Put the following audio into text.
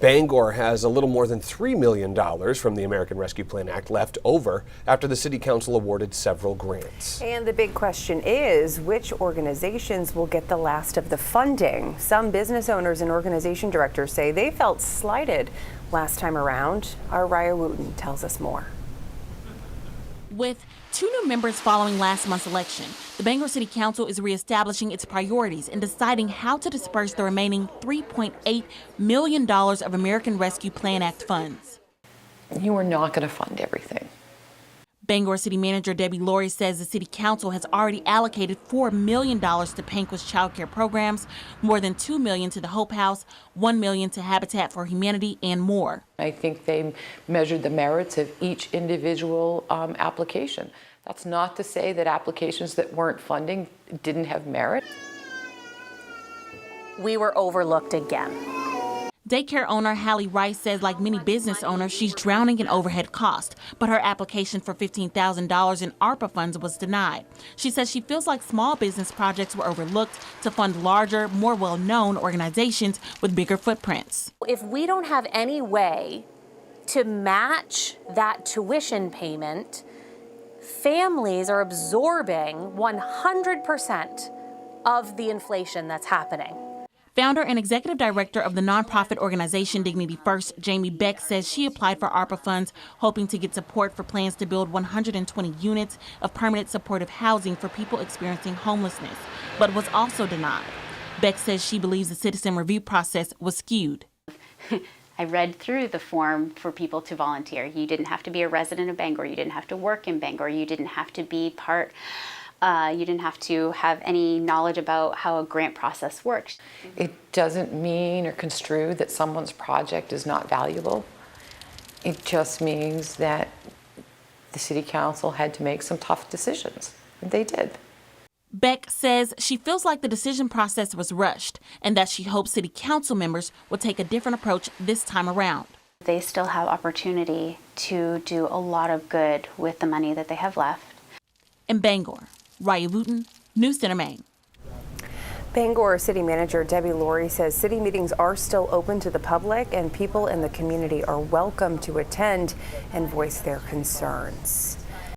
Bangor has a little more than $3 million from the American Rescue Plan Act left over after the City Council awarded several grants. And the big question is, which organizations will get the last of the funding? Some business owners and organization directors say they felt slighted last time around. Our Raya Wooten tells us more. With 2 new members following last month's election, the Bangor City Council is reestablishing its priorities and deciding how to disperse the remaining $3.8 million of American Rescue Plan Act funds. You are not going to fund everything. Bangor City Manager Debbie Laurie says the City Council has already allocated $4 million to Panquist child care programs, more than $2 million to the Hope House, $1 million to Habitat for Humanity, and more. I think they measured the merits of each individual application. That's not to say that applications that weren't funding didn't have merit. We were overlooked again. Daycare owner Hallie Rice says, like many business owners, she's drowning in overhead cost, but her application for $15,000 in ARPA funds was denied. She says she feels like small business projects were overlooked to fund larger, more well-known organizations with bigger footprints. If we don't have any way to match that tuition payment, families are absorbing 100% of the inflation that's happening. Founder and executive director of the nonprofit organization Dignity First, Jamie Beck, says she applied for ARPA funds hoping to get support for plans to build 120 units of permanent supportive housing for people experiencing homelessness, but was also denied. Beck says she believes the citizen review process was skewed. I read through the form for people to volunteer. You didn't have to be a resident of Bangor. You didn't have to work in Bangor. You didn't have to be you didn't have to have any knowledge about how a grant process works. It doesn't mean or construe that someone's project is not valuable. It just means that the City Council had to make some tough decisions, and they did. Beck says she feels like the decision process was rushed and that she hopes City Council members will take a different approach this time around. They still have opportunity to do a lot of good with the money that they have left. In Bangor, Raya Wooten, News Center, Maine. Bangor City Manager Debbie Laurie says city meetings are still open to the public and people in the community are welcome to attend and voice their concerns.